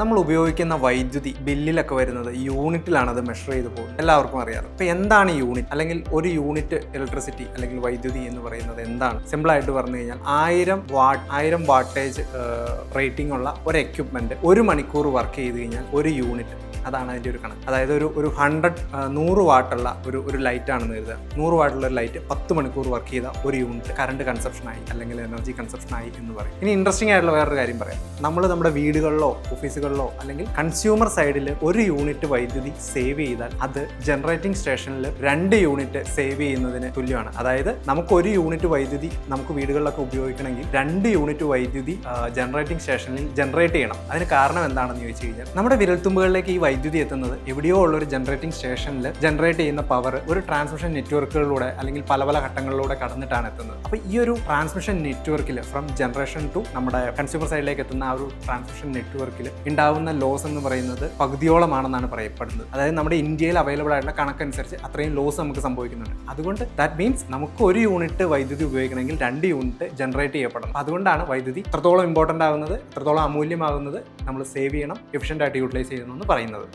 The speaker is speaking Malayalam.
നമ്മൾ ഉപയോഗിക്കുന്ന വൈദ്യുതി ബില്ലിലൊക്കെ വരുന്നത് യൂണിറ്റിലാണ് അത് മെഷർ ചെയ്ത് പോകുന്നത്, എല്ലാവർക്കും അറിയാം. അപ്പോൾ എന്താണ് യൂണിറ്റ് അല്ലെങ്കിൽ ഒരു യൂണിറ്റ് ഇലക്ട്രിസിറ്റി അല്ലെങ്കിൽ വൈദ്യുതി എന്ന് പറയുന്നത് എന്താണ്? സിമ്പിളായിട്ട് പറഞ്ഞു കഴിഞ്ഞാൽ 1000 വാട്ടേജ് റേറ്റിംഗ് ഉള്ള ഒരു എക്യുപ്മെന്റ് 1 മണിക്കൂർ വർക്ക് ചെയ്ത് കഴിഞ്ഞാൽ 1 യൂണിറ്റ്, അതാണ് അതിൻ്റെ ഒരു കണക്ക്. അതായത് ഒരു 100 വാട്ടുള്ള ഒരു ലൈറ്റ് ആണെന്ന് കരുതുക. 100 വാട്ടുള്ള ഒരു ലൈറ്റ് 10 മണിക്കൂർ വർക്ക് ചെയ്ത 1 യൂണിറ്റ് കറണ്ട് കൺസപ്ഷനായി അല്ലെങ്കിൽ എനർജി കൺസപ്ഷനായി എന്ന് പറയും. ഇനി ഇൻട്രസ്റ്റിംഗ് ആയിട്ടുള്ള വേറൊരു കാര്യം പറയാം. നമ്മൾ നമ്മുടെ വീടുകളിലോ ഓഫീസുകളിലോ അല്ലെങ്കിൽ കൺസ്യൂമർ സൈഡിൽ 1 യൂണിറ്റ് വൈദ്യുതി സേവ് ചെയ്താൽ അത് ജനറേറ്റിംഗ് സ്റ്റേഷനിൽ 2 യൂണിറ്റ് സേവ് ചെയ്യുന്നതിന് തുല്യമാണ്. അതായത് നമുക്ക് 1 യൂണിറ്റ് വൈദ്യുതി നമുക്ക് വീടുകളിലൊക്കെ ഉപയോഗിക്കണമെങ്കിൽ 2 യൂണിറ്റ് വൈദ്യുതി ജനറേറ്റിംഗ് സ്റ്റേഷനിൽ ജനറേറ്റ് ചെയ്യണം. അതിന് കാരണം എന്താണെന്ന് ചോദിച്ചു കഴിഞ്ഞാൽ നമ്മുടെ വിരൽത്തുമ്പുകളിലേക്ക് ഈ വൈദ്യുതി എത്തുന്നത് എവിടെയോ ഉള്ള ഒരു ജനറേറ്റിംഗ് സ്റ്റേഷനിൽ ജനറേറ്റ് ചെയ്യുന്ന പവർ ഒരു ട്രാൻസ്മിഷൻ നെറ്റ്വർക്കുകളിലൂടെ അല്ലെങ്കിൽ പല ഘട്ടങ്ങളിലൂടെ കടന്നിട്ടാണ് എത്തുന്നത്. അപ്പോൾ ഈ ഒരു ട്രാൻസ്മിഷൻ നെറ്റ്വർക്കിൽ ഫ്രം ജനറേഷൻ ടു നമ്മുടെ കൺസ്യൂമർ സൈഡിലേക്ക് എത്തുന്ന ആ ഒരു ട്രാൻസ്മിഷൻ നെറ്റ്വർക്കിൽ ഉണ്ടാവുന്ന ലോസ് എന്ന് പറയുന്നത് പകുതിയോളമാണെന്നാണ് പറയപ്പെടുന്നത്. അതായത് നമ്മുടെ ഇന്ത്യയിൽ അവൈലബിൾ ആയിട്ടുള്ള കണക്കനുസരിച്ച് അത്രയും ലോസ് നമുക്ക് സംഭവിക്കുന്നുണ്ട്. അതുകൊണ്ട് ദാറ്റ് മീൻസ് നമുക്ക് 1 യൂണിറ്റ് വൈദ്യുതി ഉപയോഗിക്കണമെങ്കിൽ 2 യൂണിറ്റ് ജനറേറ്റ് ചെയ്യപ്പെടണം. അതുകൊണ്ടാണ് വൈദ്യുതി എത്രത്തോളം ഇമ്പോർട്ടൻ്റ് ആകുന്നത്, എത്രത്തോളം അമൂല്യമാകുന്നത്, നമ്മൾ സേവ് ചെയ്യണം, എഫിഷ്യൻ്റ് ആയിട്ട് യൂട്ടിലൈസ് ചെയ്യണമെന്ന് പറയുന്നത്.